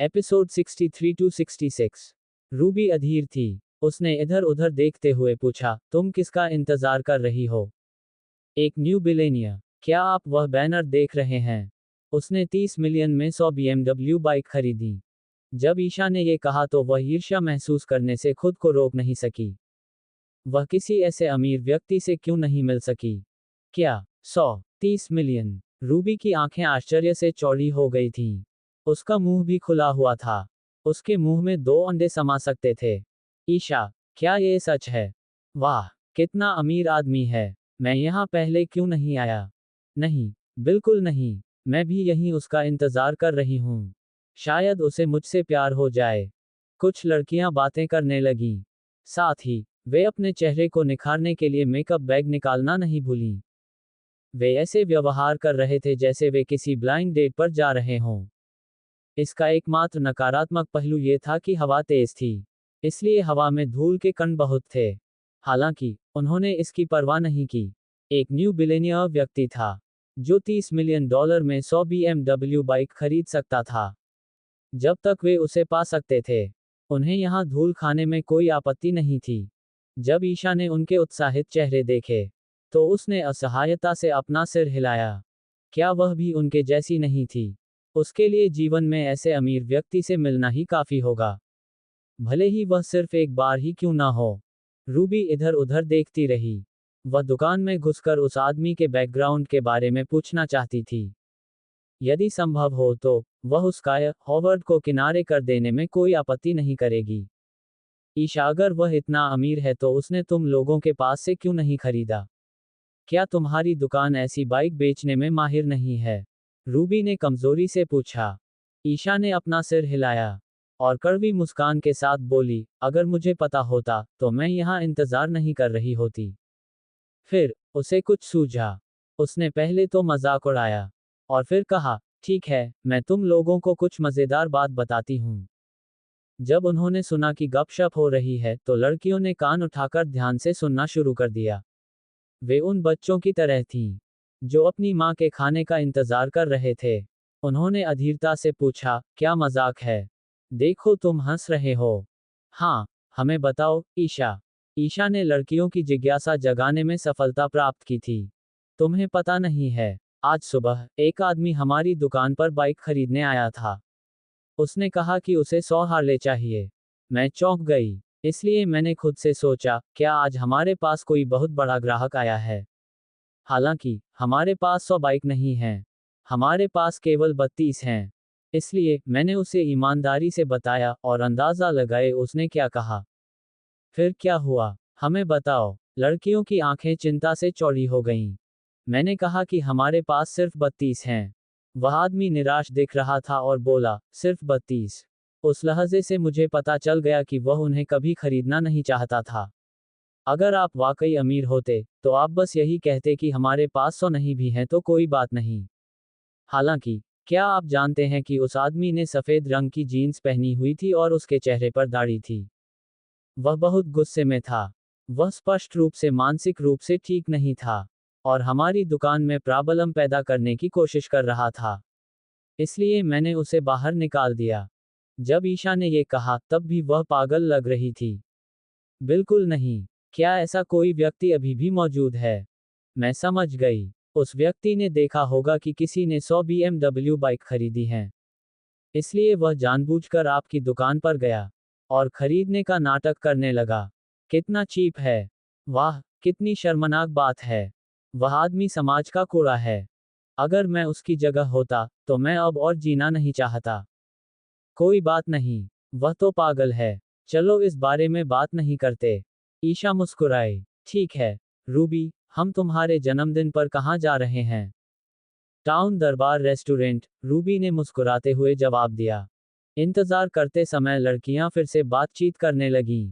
Episode 63 to 66। Ruby अधीर थी। उसने इधर उधर देखते हुए पूछा, तुम किसका इंतजार कर रही हो? एक न्यू बिलेनियर। क्या आप वह बैनर देख रहे हैं? उसने 30 मिलियन में 100 BMW बाइक खरीदी। जब ईशा ने ये कहा तो वह ईर्ष्या महसूस करने से खुद को रोक नहीं सकी। वह किसी ऐसे अमीर व्यक्ति से क्यों नहीं मिल सकी? क्या 130 मिलियन? रूबी की आंखें आश्चर्य से चौड़ी हो गई थीं। उसका मुंह भी खुला हुआ था। उसके मुंह में 2 अंडे समा सकते थे। ईशा, क्या ये सच है? वाह, कितना अमीर आदमी है। मैं यहाँ पहले क्यों नहीं आया? नहीं, बिल्कुल नहीं। मैं भी यहीं उसका इंतजार कर रही हूँ। शायद उसे मुझसे प्यार हो जाए। कुछ लड़कियां बातें करने लगीं। साथ ही, वे अपने चेहरे को निखारने के लिए मेकअप बैग निकालना नहीं भूलीं। वे ऐसे व्यवहार कर रहे थे जैसे वे किसी ब्लाइंड डेट पर जा रहे हों। इसका एकमात्र नकारात्मक पहलू ये था कि हवा तेज थी। इसलिए हवा में धूल के कण बहुत थे। हालांकि, उन्होंने इसकी परवाह नहीं की। एक न्यू बिलियनियर व्यक्ति था, जो $30 मिलियन में 100 BMW बाइक खरीद सकता था। जब तक वे उसे पा सकते थे, उन्हें यहाँ धूल खाने में कोई आपत्ति नहीं थी। जब ईशा ने उनके उत्साहित चेहरे देखे, तो उसने असहायता से अपना सिर हिलाया। क्या वह भी उनके जैसी नहीं थी? उसके लिए जीवन में ऐसे अमीर व्यक्ति से मिलना ही काफी होगा, भले ही वह सिर्फ एक बार ही क्यों ना हो। रूबी इधर उधर देखती रही। वह दुकान में घुसकर उस आदमी के बैकग्राउंड के बारे में पूछना चाहती थी। यदि संभव हो तो वह उस कायर हॉवर्ड को किनारे कर देने में कोई आपत्ति नहीं करेगी। ईशा, अगर वह इतना अमीर है तो उसने तुम लोगों के पास से क्यों नहीं खरीदा? क्या तुम्हारी दुकान ऐसी बाइक बेचने में माहिर नहीं है? रूबी ने कमजोरी से पूछा। ईशा ने अपना सिर हिलाया और कड़वी मुस्कान के साथ बोली, अगर मुझे पता होता तो मैं यहाँ इंतजार नहीं कर रही होती। फिर उसे कुछ सूझा। उसने पहले तो मजाक उड़ाया और फिर कहा, ठीक है, मैं तुम लोगों को कुछ मजेदार बात बताती हूँ। जब उन्होंने सुना कि गपशप हो रही है तो लड़कियों ने कान उठाकर ध्यान से सुनना शुरू कर दिया। वे उन बच्चों की तरह थीं, जो अपनी माँ के खाने का इंतजार कर रहे थे। उन्होंने अधीरता से पूछा, क्या मजाक है? देखो तुम हंस रहे हो। हाँ, हमें बताओ, ईशा। ईशा ने लड़कियों की जिज्ञासा जगाने में सफलता प्राप्त की थी। तुम्हें पता नहीं है, आज सुबह एक आदमी हमारी दुकान पर बाइक खरीदने आया था। उसने कहा कि उसे 100 हार्ले चाहिए। मैं चौंक गई। इसलिए मैंने खुद से सोचा, क्या आज हमारे पास कोई बहुत बड़ा ग्राहक आया है? हालांकि, हमारे पास 100 बाइक नहीं हैं। हमारे पास केवल 32 हैं। इसलिए, मैंने उसे ईमानदारी से बताया और अंदाजा लगाए उसने क्या कहा। फिर क्या हुआ? हमें बताओ। लड़कियों की आंखें चिंता से चौड़ी हो गईं। मैंने कहा कि हमारे पास सिर्फ 32 हैं। वह आदमी निराश दिख रहा था और बोला, सिर्फ 32? उस लहजे से मुझे पता चल गया कि वह उन्हें कभी खरीदना नहीं चाहता था। अगर आप वाकई अमीर होते, तो आप बस यही कहते कि हमारे पास 100 नहीं भी हैं तो कोई बात नहीं। हालांकि, क्या आप जानते हैं कि उस आदमी ने सफेद रंग की जीन्स पहनी हुई थी और उसके चेहरे पर दाढ़ी थी? वह बहुत गुस्से में था। वह स्पष्ट रूप से मानसिक रूप से ठीक नहीं था और हमारी दुकान में प्रॉब्लम पैदा करने की कोशिश कर रहा था। इसलिए मैंने उसे बाहर निकाल दिया। जब ईशा ने ये कहा तब भी वह पागल लग रही थी। बिल्कुल नहीं। क्या ऐसा कोई व्यक्ति अभी भी मौजूद है? मैं समझ गई। उस व्यक्ति ने देखा होगा कि किसी ने 100 BMW बाइक खरीदी है। इसलिए वह जानबूझकर आपकी दुकान पर गया और खरीदने का नाटक करने लगा। कितना चीप है। वाह, कितनी शर्मनाक बात है। वह आदमी समाज का कूड़ा है। अगर मैं उसकी जगह होता, तो मैं अब और जीना नहीं चाहता। कोई बात नहीं। वह तो पागल है। चलो इस बारे में बात नहीं करते। ईशा मुस्कुराई। ठीक है, रूबी, हम तुम्हारे जन्मदिन पर कहाँ जा रहे हैं? टाउन दरबार रेस्टोरेंट, रूबी ने मुस्कुराते हुए जवाब दिया। इंतजार करते समय लड़कियां फिर से बातचीत करने लगीं।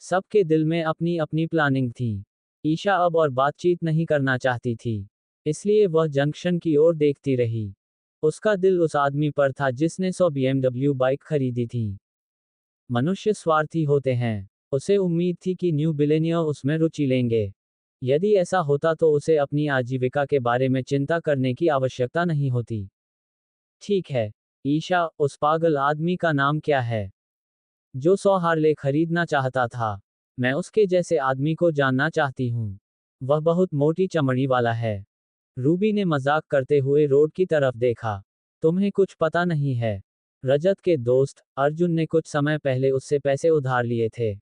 सबके दिल में अपनी अपनी प्लानिंग थी। ईशा अब और बातचीत नहीं करना चाहती थी। इसलिए वह जंक्शन की ओर देखती रही। उसका दिल उस आदमी पर था जिसने 100 BMW बाइक खरीदी थी। मनुष्य स्वार्थी होते हैं। उसे उम्मीद थी कि न्यू बिलेनियर उसमें रुचि लेंगे। यदि ऐसा होता तो उसे अपनी आजीविका के बारे में चिंता करने की आवश्यकता नहीं होती। ठीक है, ईशा, उस पागल आदमी का नाम क्या है जो 100 हार्ले खरीदना चाहता था? मैं उसके जैसे आदमी को जानना चाहती हूँ। वह बहुत मोटी चमड़ी वाला है। रूबी ने मजाक करते हुए रोड की तरफ देखा। तुम्हें कुछ पता नहीं है। रजत के दोस्त अर्जुन ने कुछ समय पहले उससे पैसे उधार लिए थे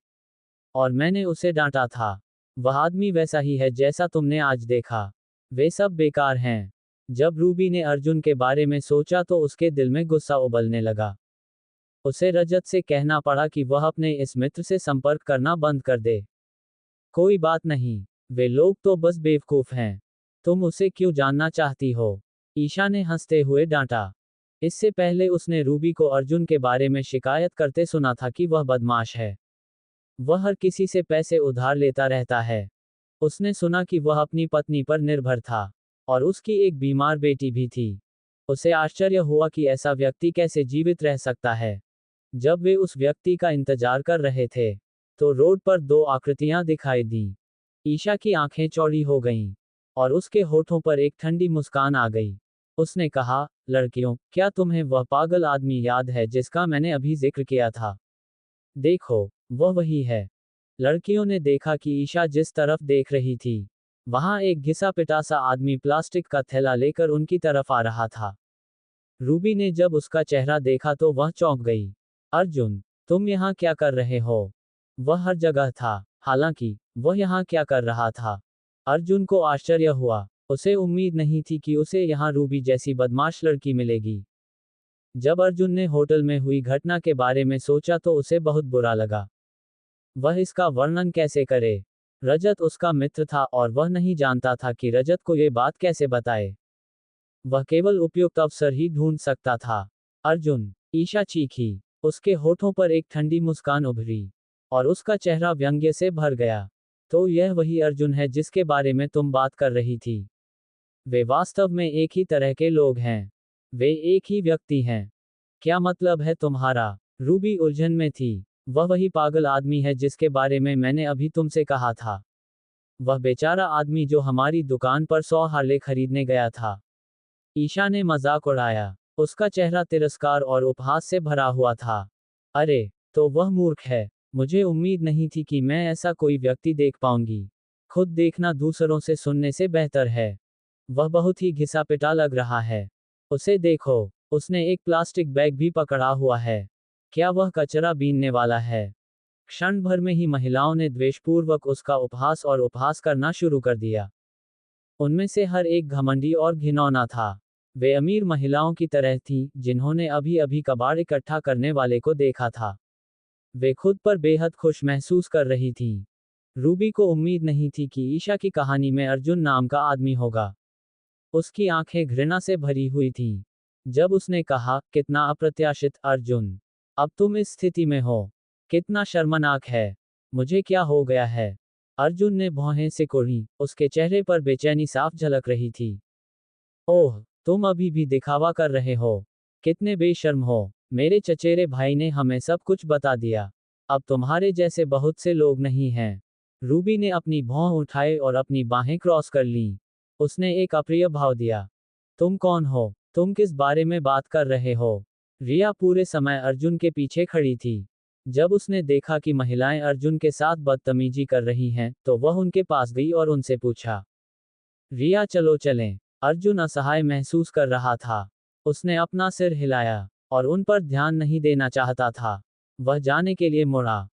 और मैंने उसे डांटा था। वह आदमी वैसा ही है जैसा तुमने आज देखा। वे सब बेकार हैं। जब रूबी ने अर्जुन के बारे में सोचा तो उसके दिल में गुस्सा उबलने लगा। उसे रजत से कहना पड़ा कि वह अपने इस मित्र से संपर्क करना बंद कर दे। कोई बात नहीं, वे लोग तो बस बेवकूफ हैं। तुम उसे क्यों जानना चाहती हो? ईशा ने हंसते हुए डांटा। इससे पहले उसने रूबी को अर्जुन के बारे में शिकायत करते सुना था कि वह बदमाश है। वह हर किसी से पैसे उधार लेता रहता है। उसने सुना कि वह अपनी पत्नी पर निर्भर था और उसकी एक बीमार बेटी भी थी। उसे आश्चर्य हुआ कि ऐसा व्यक्ति कैसे जीवित रह सकता है। जब वे उस व्यक्ति का इंतजार कर रहे थे तो रोड पर दो आकृतियां दिखाई दी। ईशा की आंखें चौड़ी हो गईं और उसके होठों पर एक ठंडी मुस्कान आ गई। उसने कहा, लड़कियों, क्या तुम्हें वह पागल आदमी याद है जिसका मैंने अभी जिक्र किया था? देखो, वह वही है। लड़कियों ने देखा कि ईशा जिस तरफ देख रही थी वहां एक घिसा पिटा सा आदमी प्लास्टिक का थैला लेकर उनकी तरफ आ रहा था। रूबी ने जब उसका चेहरा देखा तो वह चौंक गई। अर्जुन, तुम यहाँ क्या कर रहे हो? वह हर जगह था। हालांकि वह यहाँ क्या कर रहा था? अर्जुन को आश्चर्य हुआ। उसे उम्मीद नहीं थी कि उसे यहाँ रूबी जैसी बदमाश लड़की मिलेगी। जब अर्जुन ने होटल में हुई घटना के बारे में सोचा तो उसे बहुत बुरा लगा। वह इसका वर्णन कैसे करे? रजत उसका मित्र था और वह नहीं जानता था कि रजत को ये बात कैसे बताए। वह केवल उपयुक्त अवसर ही ढूंढ सकता था। अर्जुन, ईशा चीखी। उसके होठों पर एक ठंडी मुस्कान उभरी और उसका चेहरा व्यंग्य से भर गया। तो यह वही अर्जुन है जिसके बारे में तुम बात कर रही थी। वे वास्तव में एक ही तरह के लोग हैं। वे एक ही व्यक्ति हैं। क्या मतलब है तुम्हारा? रूबी उलझन में थी। वह वही पागल आदमी है जिसके बारे में मैंने अभी तुमसे कहा था। वह बेचारा आदमी जो हमारी दुकान पर 100 हार्ले खरीदने गया था। ईशा ने मजाक उड़ाया। उसका चेहरा तिरस्कार और उपहास से भरा हुआ था। अरे, तो वह मूर्ख है। मुझे उम्मीद नहीं थी कि मैं ऐसा कोई व्यक्ति देख पाऊंगी। खुद देखना दूसरों से सुनने से बेहतर है। वह बहुत ही घिसा पिटा लग रहा है। उसे देखो, उसने एक प्लास्टिक बैग भी पकड़ा हुआ है। क्या वह कचरा बीनने वाला है? क्षण भर में ही महिलाओं ने द्वेषपूर्वक उसका उपहास और उपहास करना शुरू कर दिया। उनमें से हर एक घमंडी और घिनौना था। वे अमीर महिलाओं की तरह थीं जिन्होंने अभी अभी कबाड़ इकट्ठा करने वाले को देखा था। वे खुद पर बेहद खुश महसूस कर रही थीं। रूबी को उम्मीद नहीं थी कि ईशा की कहानी में अर्जुन नाम का आदमी होगा। उसकी आंखें घृणा से भरी हुई थीं जब उसने कहा, कितना अप्रत्याशित, अर्जुन। अब तुम इस स्थिति में हो। कितना शर्मनाक है। मुझे क्या हो गया है? अर्जुन ने भौहें सिकोड़ी। उसके चेहरे पर बेचैनी साफ झलक रही थी। ओह, तुम अभी भी दिखावा कर रहे हो। कितने बेशर्म हो। मेरे चचेरे भाई ने हमें सब कुछ बता दिया। अब तुम्हारे जैसे बहुत से लोग नहीं हैं। रूबी ने अपनी भौं उठाए और अपनी बाहें क्रॉस कर लीं। उसने एक अप्रिय भाव दिया। तुम कौन हो? तुम किस बारे में बात कर रहे हो? रिया पूरे समय अर्जुन के पीछे खड़ी थी। जब उसने देखा कि महिलाएं अर्जुन के साथ बदतमीजी कर रही हैं, तो वह उनके पास गई और उनसे पूछा, रिया, चलो चलें। अर्जुन असहाय महसूस कर रहा था। उसने अपना सिर हिलाया और उन पर ध्यान नहीं देना चाहता था। वह जाने के लिए मुड़ा।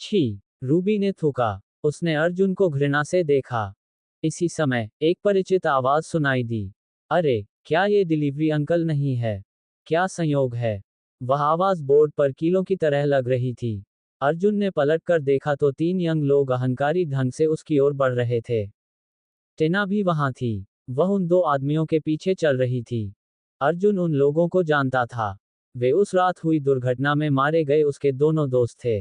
छी! रूबी ने थूका। उसने अर्जुन को घृणा से देखा। इसी समय एक परिचित आवाज सुनाई दी। अरे, क्या ये डिलीवरी अंकल नहीं है? क्या संयोग है? वह आवाज बोर्ड पर कीलों की तरह लग रही थी। अर्जुन ने पलटकर देखा तो 3 यंग लोग अहंकारी ढंग से उसकी ओर बढ़ रहे थे। टिना भी वहां थी। वह उन 2 आदमियों के पीछे चल रही थी। अर्जुन उन लोगों को जानता था। वे उस रात हुई दुर्घटना में मारे गए उसके दोनों दोस्त थे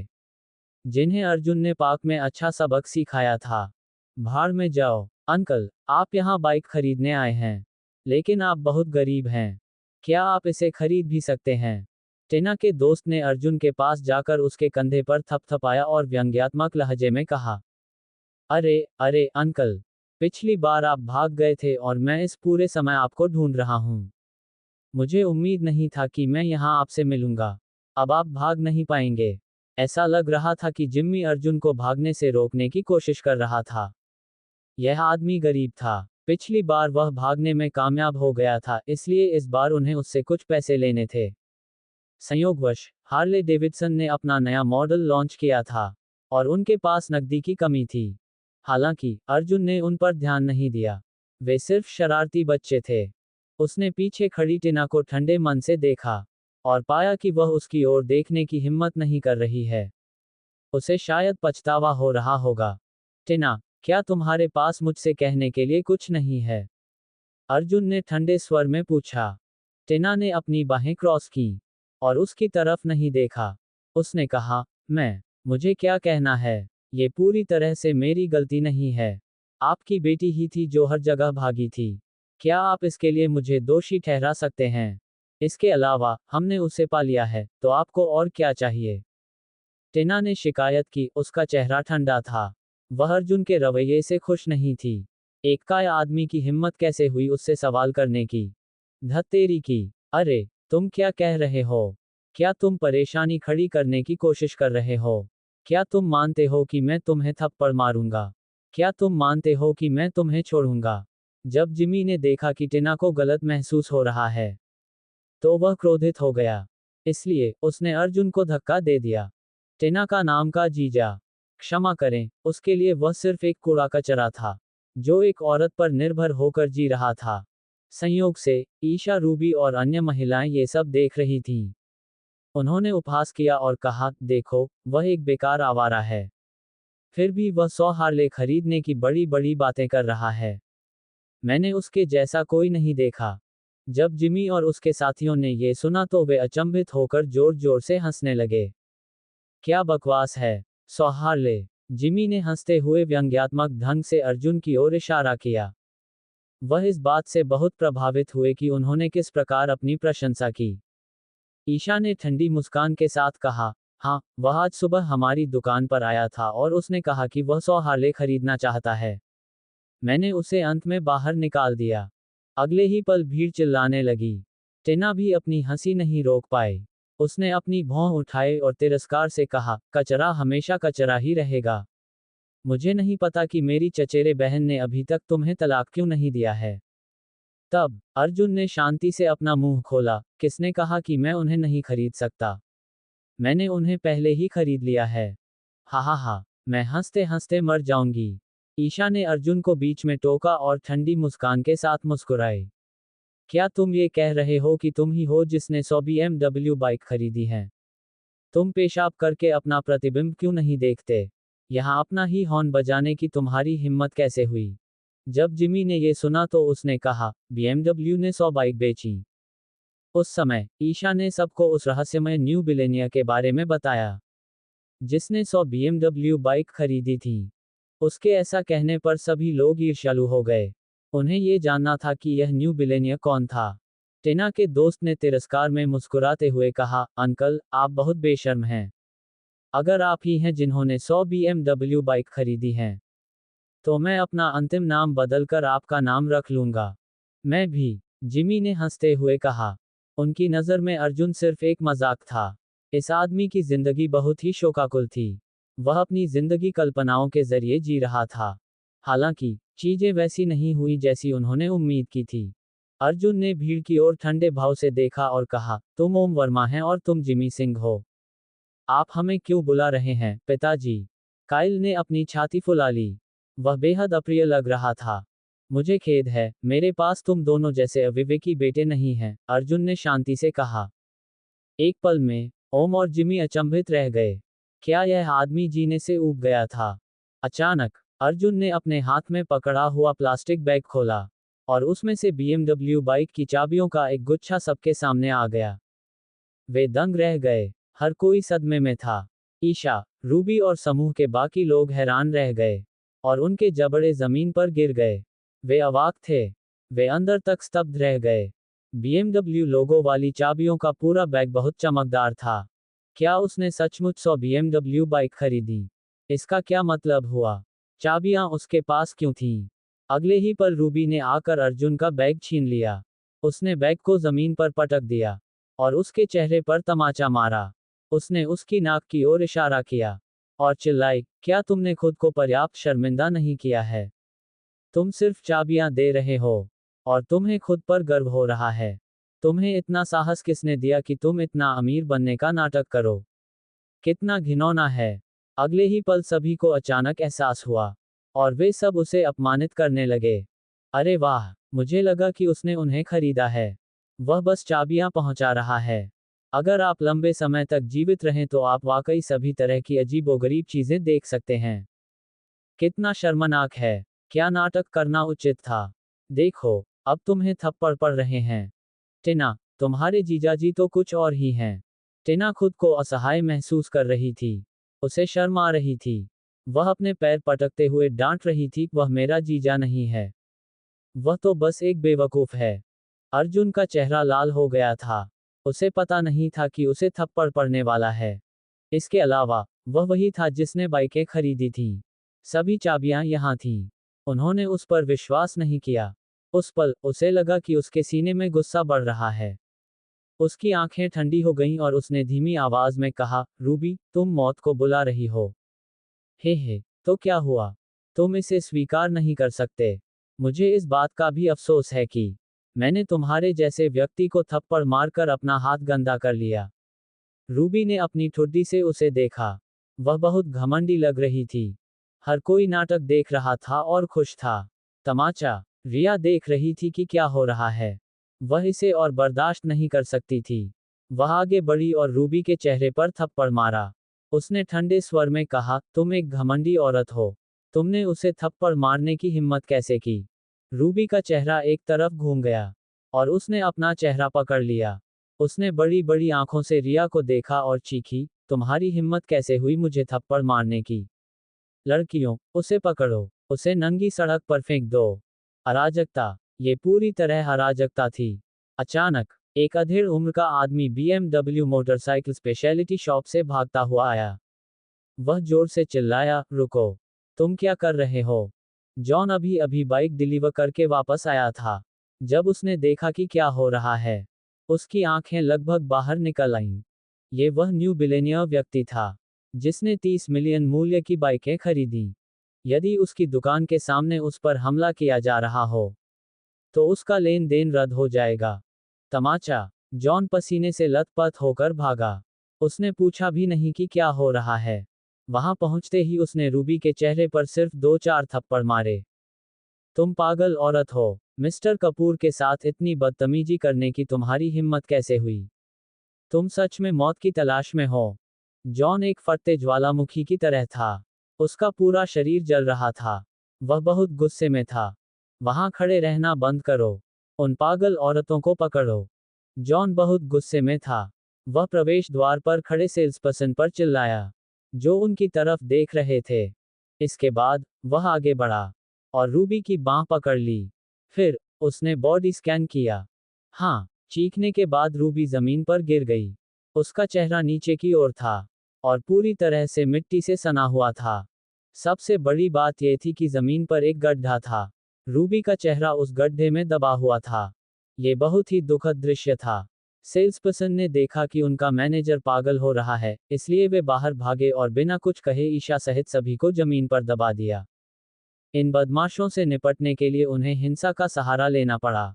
जिन्हें अर्जुन ने पार्क में अच्छा सबक सिखाया था। भाड़ में जाओ। अंकल, आप यहाँ बाइक खरीदने आए हैं, लेकिन आप बहुत गरीब हैं। क्या आप इसे खरीद भी सकते हैं? टिना के दोस्त ने अर्जुन के पास जाकर उसके कंधे पर थपथपाया और व्यंग्यात्मक लहजे में कहा, अरे अरे अंकल, पिछली बार आप भाग गए थे और मैं इस पूरे समय आपको ढूंढ रहा हूं। मुझे उम्मीद नहीं था कि मैं यहाँ आपसे मिलूंगा। अब आप भाग नहीं पाएंगे। ऐसा लग रहा था कि जिम्मी अर्जुन को भागने से रोकने की कोशिश कर रहा था। यह आदमी गरीब था। पिछली बार वह भागने में कामयाब हो गया था, इसलिए इस बार उन्हें उससे कुछ पैसे लेने थे। संयोगवश हार्ले डेविडसन ने अपना नया मॉडल लॉन्च किया था और उनके पास नकदी की कमी थी। हालांकि अर्जुन ने उन पर ध्यान नहीं दिया। वे सिर्फ शरारती बच्चे थे। उसने पीछे खड़ी टिना को ठंडे मन से देखा और पाया कि वह उसकी ओर देखने की हिम्मत नहीं कर रही है। उसे शायद पछतावा हो रहा होगा। टिना, क्या तुम्हारे पास मुझसे कहने के लिए कुछ नहीं है? अर्जुन ने ठंडे स्वर में पूछा। टिना ने अपनी बाहें क्रॉस की और उसकी तरफ नहीं देखा। उसने कहा, मुझे क्या कहना है? ये पूरी तरह से मेरी गलती नहीं है। आपकी बेटी ही थी जो हर जगह भागी थी। क्या आप इसके लिए मुझे दोषी ठहरा सकते हैं? इसके अलावा हमने उसे पा लिया है, तो आपको और क्या चाहिए? टिना ने शिकायत की। उसका चेहरा ठंडा था। वह अर्जुन के रवैये से खुश नहीं थी। एक काय आदमी की हिम्मत कैसे हुई उससे सवाल करने की? धत्तेरी की। अरे, तुम क्या कह रहे हो? क्या तुम परेशानी खड़ी करने की कोशिश कर रहे हो? क्या तुम मानते हो कि मैं तुम्हें थप्पड़ मारूंगा? क्या तुम मानते हो कि मैं तुम्हें छोड़ूंगा? जब जिमी ने देखा कि टिना को गलत महसूस हो रहा है, तो वह क्रोधित हो गया। इसलिए उसने अर्जुन को धक्का दे दिया। टिना का नाम का जीजा। क्षमा करें, उसके लिए वह सिर्फ एक कूड़ा कचरा था, जो एक औरत पर निर्भर होकर जी रहा था। संयोग से ईशा, रूबी और अन्य महिलाएं ये सब देख रही थीं। उन्होंने उपहास किया और कहा, देखो, वह एक बेकार आवारा है। फिर भी वह 100 हार्ले खरीदने की बड़ी बड़ी बातें कर रहा है। मैंने उसके जैसा कोई नहीं देखा। जब जिमी और उसके साथियों ने ये सुना तो वे अचंभित होकर जोर जोर से हंसने लगे। क्या बकवास है? 100 हार्ले। जिमी ने हंसते हुए व्यंग्यात्मक ढंग से अर्जुन की ओर इशारा किया। वह इस बात से बहुत प्रभावित हुए कि उन्होंने किस प्रकार अपनी प्रशंसा की। ईशा ने ठंडी मुस्कान के साथ कहा, हाँ, वह आज सुबह हमारी दुकान पर आया था और उसने कहा कि वह 100 हार्ले खरीदना चाहता है। मैंने उसे अंत में बाहर निकाल दिया। अगले ही पल भीड़ चिल्लाने लगी। टिना भी अपनी हंसी नहीं रोक पाई। उसने अपनी भौं उठाई और तिरस्कार से कहा, कचरा हमेशा कचरा ही रहेगा। मुझे नहीं पता कि मेरी चचेरे बहन ने अभी तक तुम्हें तलाक क्यों नहीं दिया है। तब अर्जुन ने शांति से अपना मुंह खोला। किसने कहा कि मैं उन्हें नहीं खरीद सकता? मैंने उन्हें पहले ही खरीद लिया है। हा हा हा, मैं हंसते हंसते मर जाऊंगी। ईशा ने अर्जुन को बीच में टोका और ठंडी मुस्कान के साथ मुस्कुराई। क्या तुम ये कह रहे हो कि तुम ही हो जिसने 100 BMW बाइक खरीदी है? तुम पेशाब करके अपना प्रतिबिंब क्यों नहीं देखते? यहाँ अपना ही हॉर्न बजाने की तुम्हारी हिम्मत कैसे हुई? जब जिमी ने ये सुना तो उसने कहा, BMW ने 100 बाइक बेची। उस समय ईशा ने सबको उस रहस्यमय न्यू बिलेनिया के बारे में बताया, जिसने 100 BMW बाइक खरीदी थी। उसके ऐसा कहने पर सभी लोग ईर्ष्यालु हो गए। उन्हें ये जानना था कि यह न्यू बिलेनिया कौन था। टिना के दोस्त ने तिरस्कार में मुस्कुराते हुए कहा, अंकल, आप बहुत बेशर्म हैं। अगर आप ही हैं जिन्होंने 100 BMW बाइक खरीदी हैं, तो मैं अपना अंतिम नाम बदलकर आपका नाम रख लूंगा। मैं भी, जिमी ने हंसते हुए कहा। उनकी नज़र में अर्जुन सिर्फ एक मजाक था। इस आदमी की जिंदगी बहुत ही शोकाकुल थी। वह अपनी जिंदगी कल्पनाओं के जरिए जी रहा था। हालांकि चीजें वैसी नहीं हुई जैसी उन्होंने उम्मीद की थी। अर्जुन ने भीड़ की ओर ठंडे भाव से देखा और कहा, तुम ओम वर्मा हैं और तुम जिमी सिंह हो। आप हमें क्यों बुला रहे हैं, पिताजी? काइल ने अपनी छाती फुला ली। वह बेहद अप्रिय लग रहा था। मुझे खेद है, मेरे पास तुम दोनों जैसे अविवेकी बेटे नहीं हैं, अर्जुन ने शांति से कहा। एक पल में ओम और जिमी अचंभित रह गए। क्या यह आदमी जीने से ऊब गया था? अचानक अर्जुन ने अपने हाथ में पकड़ा हुआ प्लास्टिक बैग खोला और उसमें से BMW बाइक की चाबियों का एक गुच्छा सबके सामने आ गया। वे दंग रह गए। हर कोई सदमे में था। ईशा, रूबी और समूह के बाकी लोग हैरान रह गए और उनके जबड़े जमीन पर गिर गए। वे अवाक थे। वे अंदर तक स्तब्ध रह गए। BMW लोगो वाली चाबियों का पूरा बैग बहुत चमकदार था। क्या उसने सचमुच 100 BMW बाइक खरीदी? इसका क्या मतलब हुआ? चाबियां उसके पास क्यों थीं? अगले ही पल रूबी ने आकर अर्जुन का बैग छीन लिया। उसने बैग को जमीन पर पटक दिया और उसके चेहरे पर तमाचा मारा। उसने उसकी नाक की ओर इशारा किया और चिल्लाई, क्या तुमने खुद को पर्याप्त शर्मिंदा नहीं किया है? तुम सिर्फ चाबियां दे रहे हो और तुम्हें खुद पर गर्व हो रहा है। तुम्हें इतना साहस किसने दिया कि तुम इतना अमीर बनने का नाटक करो? कितना घिनौना है। अगले ही पल सभी को अचानक एहसास हुआ और वे सब उसे अपमानित करने लगे। अरे वाह, मुझे लगा कि उसने उन्हें खरीदा है। वह बस चाबियां पहुंचा रहा है। अगर आप लंबे समय तक जीवित रहें तो आप वाकई सभी तरह की अजीबोगरीब चीजें देख सकते हैं। कितना शर्मनाक है। क्या नाटक करना उचित था? देखो, अब तुम्हें थप्पड़ पड़ रहे हैं। टिना, तुम्हारे जीजाजी तो कुछ और ही हैं। टिना खुद को असहाय महसूस कर रही थी। उसे शर्म आ रही थी। वह अपने पैर पटकते हुए डांट रही थी, वह मेरा जीजा नहीं है। वह तो बस एक बेवकूफ है। अर्जुन का चेहरा लाल हो गया था। उसे पता नहीं था कि उसे थप्पड़ पड़ने वाला है। इसके अलावा, वह वही था जिसने बाइकें खरीदी थीं। सभी चाबियां यहाँ थीं। उन्होंने उस पर विश्वास नहीं किया। उस पल, उसे लगा कि उसके सीने में गुस्सा बढ़ रहा है। उसकी आंखें ठंडी हो गईं और उसने धीमी आवाज में कहा, रूबी, तुम मौत को बुला रही हो। हे, तो क्या हुआ? तुम इसे स्वीकार नहीं कर सकते। मुझे इस बात का भी अफसोस है कि मैंने तुम्हारे जैसे व्यक्ति को थप्पड़ मारकर अपना हाथ गंदा कर लिया। रूबी ने अपनी ठुड्डी से उसे देखा। वह बहुत घमंडी लग रही थी। हर कोई नाटक देख रहा था और खुश था। तमाचा। रिया देख रही थी कि क्या हो रहा है। वह इसे और बर्दाश्त नहीं कर सकती थी। वह आगे बढ़ी और रूबी के चेहरे पर थप्पड़ मारा। उसने ठंडे स्वर में कहा, तुम एक घमंडी औरत हो। तुमने उसे थप्पड़ मारने की हिम्मत कैसे की? रूबी का चेहरा एक तरफ घूम गया और उसने अपना चेहरा पकड़ लिया। उसने बड़ी बड़ी आंखों से रिया को देखा और चीखी, तुम्हारी हिम्मत कैसे हुई मुझे थप्पड़ मारने की? लड़कियों, उसे पकड़ो। उसे नंगी सड़क पर फेंक दो। अराजकता। ये पूरी तरह अराजकता थी। अचानक, एक अधेड़ उम्र का आदमी BMW मोटरसाइकिल स्पेशलिटी शॉप से भागता हुआ आया। वह जोर से चिल्लाया, रुको। तुम क्या कर रहे हो? जॉन अभी अभी बाइक डिलीवर करके वापस आया था। जब उसने देखा कि क्या हो रहा है, उसकी आंखें लगभग बाहर निकल आईं। ये वह न्यू बिलेनियर व्यक्ति था जिसने 30 मिलियन मूल्य की बाइकें खरीदी। यदि उसकी दुकान के सामने उस पर हमला किया जा रहा हो, तो उसका लेन देन रद्द हो जाएगा। तमाचा। जॉन पसीने से लथपथ होकर भागा। उसने पूछा भी नहीं कि क्या हो रहा है। वहां पहुंचते ही उसने रूबी के चेहरे पर सिर्फ 2-4 थप्पड़ मारे। तुम पागल औरत हो। मिस्टर कपूर के साथ इतनी बदतमीजी करने की तुम्हारी हिम्मत कैसे हुई? तुम सच में मौत की तलाश में हो। जॉन एक फटते ज्वालामुखी की तरह था। उसका पूरा शरीर जल रहा था। वह बहुत गुस्से में था। वहां खड़े रहना बंद करो। उन पागल औरतों को पकड़ो। जॉन बहुत गुस्से में था। वह प्रवेश द्वार पर खड़े सेल्सपर्सन पर चिल्लाया, जो उनकी तरफ देख रहे थे। इसके बाद, वह आगे बढ़ा और रूबी की बांह पकड़ ली। फिर, उसने बॉडी स्कैन किया। हाँ, चीखने के बाद रूबी जमीन पर गिर गई। उसका चेहरा नीचे की ओर था और पूरी तरह से मिट्टी से सना हुआ था। सबसे बड़ी बात यह थी कि जमीन पर एक गड्ढा था। रूबी का चेहरा उस गड्ढे में दबा हुआ था। ये बहुत ही दुखद दृश्य था। सेल्सपर्सन ने देखा कि उनका मैनेजर पागल हो रहा है, इसलिए वे बाहर भागे और बिना कुछ कहे ईशा सहित सभी को जमीन पर दबा दिया। इन बदमाशों से निपटने के लिए उन्हें हिंसा का सहारा लेना पड़ा।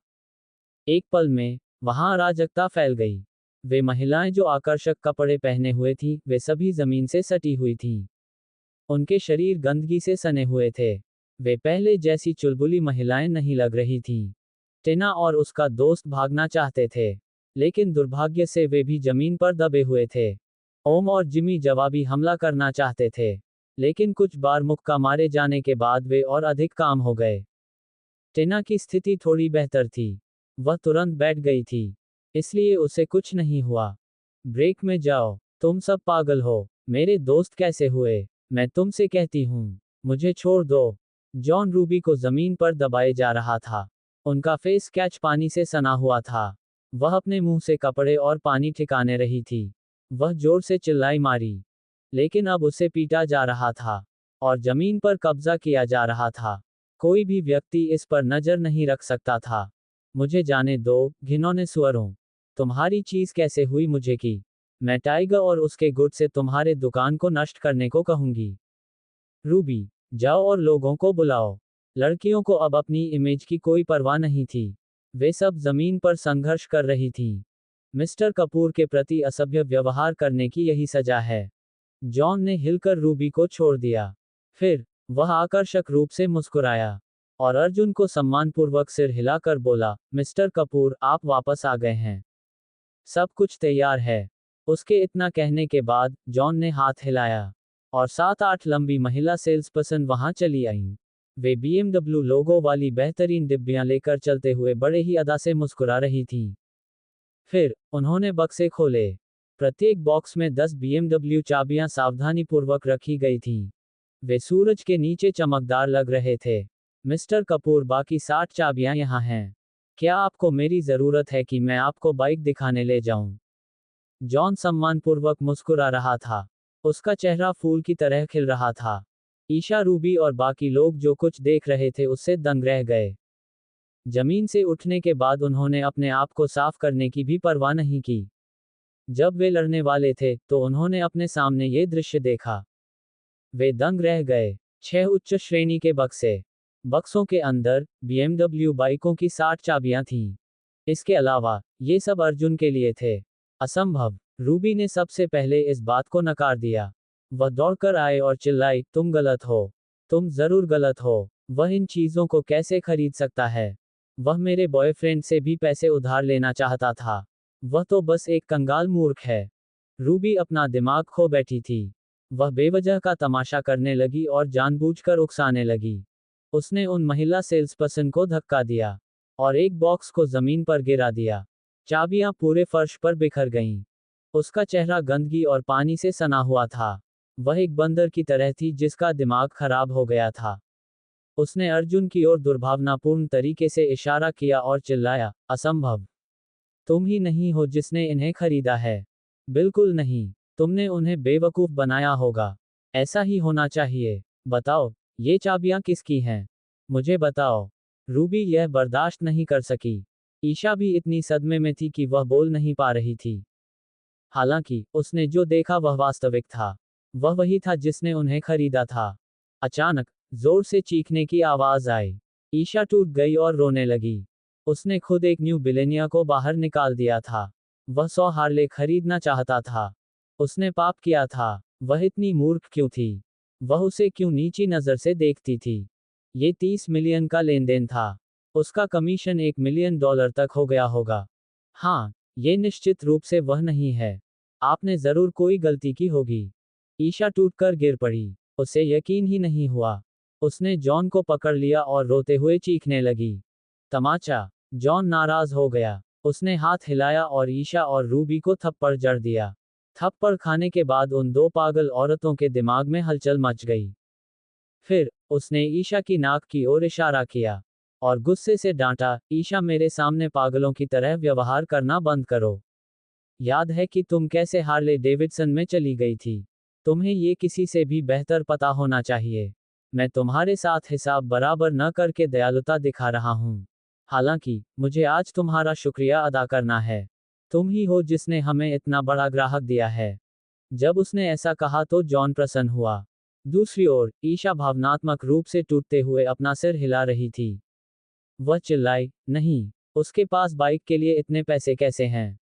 एक पल में, वहां अराजकता फैल गई। वे महिलाएं जो आकर्षक कपड़े पहने हुए थीं, वे सभी जमीन से सटी हुई थीं। उनके शरीर गंदगी से सने हुए थे। वे पहले जैसी चुलबुली महिलाएं नहीं लग रही थीं। टिना और उसका दोस्त भागना चाहते थे, लेकिन दुर्भाग्य से वे भी जमीन पर दबे हुए थे। ओम और जिमी जवाबी हमला करना चाहते थे, लेकिन कुछ बार मुक्का मारे जाने के बाद वे और अधिक काम हो गए। टिना की स्थिति थोड़ी बेहतर थी। वह तुरंत बैठ गई थी, इसलिए उसे कुछ नहीं हुआ। ब्रेक में जाओ। तुम सब पागल हो। मेरे दोस्त कैसे हुए? मैं तुमसे कहती हूँ, मुझे छोड़ दो। जॉन रूबी को जमीन पर दबाए जा रहा था। उनका फेस कैच पानी से सना हुआ था। वह अपने मुंह से कपड़े और पानी ठिकाने रही थी। वह जोर से चिल्लाई मारी, लेकिन अब उसे पीटा जा रहा था और जमीन पर कब्जा किया जा रहा था। कोई भी व्यक्ति इस पर नजर नहीं रख सकता था। मुझे जाने दो, घिनौने सुअरों। तुम्हारी चीज कैसे हुई मुझे की? मैं टाइगर और उसके गुट से तुम्हारे दुकान को नष्ट करने को कहूंगी। रूबी, जाओ और लोगों को बुलाओ। लड़कियों को अब अपनी इमेज की कोई परवाह नहीं थी। वे सब जमीन पर संघर्ष कर रही थीं। मिस्टर कपूर के प्रति असभ्य व्यवहार करने की यही सजा है। जॉन ने हिलकर रूबी को छोड़ दिया। फिर वह आकर्षक रूप से मुस्कुराया और अर्जुन को सम्मानपूर्वक सिर हिलाकर बोला, मिस्टर कपूर, आप वापस आ गए हैं। सब कुछ तैयार है। उसके इतना कहने के बाद जॉन ने हाथ हिलाया और 7-8 लंबी महिला सेल्सपर्सन वहां चली आईं। वे BMW लोगो वाली बेहतरीन डिब्बियां लेकर चलते हुए बड़े ही अदा से मुस्कुरा रही थीं। फिर उन्होंने बक्से खोले। प्रत्येक बॉक्स में 10 BMW चाबियां सावधानीपूर्वक रखी गई थीं। वे सूरज के नीचे चमकदार लग रहे थे। मिस्टर कपूर, बाकी 60 चाबियां यहाँ हैं। क्या आपको मेरी जरूरत है कि मैं आपको बाइक दिखाने ले जाऊं? जॉन सम्मानपूर्वक मुस्कुरा रहा था। उसका चेहरा फूल की तरह खिल रहा था। ईशा, रूबी और बाकी लोग जो कुछ देख रहे थे उससे दंग रह गए। जमीन से उठने के बाद उन्होंने अपने आप को साफ करने की भी परवाह नहीं की। जब वे लड़ने वाले थे तो उन्होंने अपने सामने ये दृश्य देखा। वे दंग रह गए। 6 उच्च श्रेणी के बक्से। बक्सों के अंदर BMW बाइकों की 60 चाबियां थीं। इसके अलावा ये सब अर्जुन के लिए थे। असंभव। रूबी ने सबसे पहले इस बात को नकार दिया। वह दौड़कर आए और चिल्लाई, तुम गलत हो। तुम जरूर गलत हो। वह इन चीजों को कैसे खरीद सकता है? वह मेरे बॉयफ्रेंड से भी पैसे उधार लेना चाहता था। वह तो बस एक कंगाल मूर्ख है। रूबी अपना दिमाग खो बैठी थी। वह बेवजह का तमाशा करने लगी और जानबूझकर उकसाने लगी। उसने उन महिला सेल्सपर्सन को धक्का दिया और एक बॉक्स को जमीन पर गिरा दिया। चाबियां पूरे फर्श पर बिखर गईं। उसका चेहरा गंदगी और पानी से सना हुआ था। वह एक बंदर की तरह थी जिसका दिमाग खराब हो गया था। उसने अर्जुन की ओर दुर्भावनापूर्ण तरीके से इशारा किया और चिल्लाया, असंभव। तुम ही नहीं हो जिसने इन्हें खरीदा है। बिल्कुल नहीं। तुमने उन्हें बेवकूफ बनाया होगा। ऐसा ही होना चाहिए। बताओ, ये चाबियां किसकी हैं? मुझे बताओ। रूबी यह बर्दाश्त नहीं कर सकी। ईशा भी इतनी सदमे में थी कि वह बोल नहीं पा रही थी। हालांकि उसने जो देखा वह वास्तविक था। वह वही था जिसने उन्हें खरीदा था। अचानक जोर से चीखने की आवाज आई। ईशा टूट गई और रोने लगी। उसने खुद एक न्यू बिलेनिया को बाहर निकाल दिया था। वह 100 हार्ले खरीदना चाहता था। उसने पाप किया था। वह इतनी मूर्ख क्यों थी? वह उसे क्यों नीची नजर से देखती थी? ये 30 मिलियन का लेनदेन था। उसका कमीशन $1 मिलियन तक हो गया होगा। हाँ, ये निश्चित रूप से वह नहीं है। आपने जरूर कोई गलती की होगी। ईशा टूटकर गिर पड़ी। उसे यकीन ही नहीं हुआ। उसने जॉन को पकड़ लिया और रोते हुए चीखने लगी। तमाचा। जॉन नाराज हो गया। उसने हाथ हिलाया और ईशा और रूबी को थप्पड़ जड़ दिया। थप्पड़ खाने के बाद उन दो पागल औरतों के दिमाग में हलचल मच गई। फिर उसने ईशा की नाक की ओर इशारा किया और गुस्से से डांटा, ईशा, मेरे सामने पागलों की तरह व्यवहार करना बंद करो। याद है कि तुम कैसे हार्ले डेविडसन में चली गई थी? तुम्हें ये किसी से भी बेहतर पता होना चाहिए। मैं तुम्हारे साथ हिसाब बराबर न करके दयालुता दिखा रहा हूँ। हालांकि मुझे आज तुम्हारा शुक्रिया अदा करना है। तुम ही हो जिसने हमें इतना बड़ा ग्राहक दिया है। जब उसने ऐसा कहा तो जॉन प्रसन्न हुआ। दूसरी ओर ईशा भावनात्मक रूप से टूटते हुए अपना सिर हिला रही थी। वह चिल्लाई, नहीं, उसके पास बाइक के लिए इतने पैसे कैसे हैं?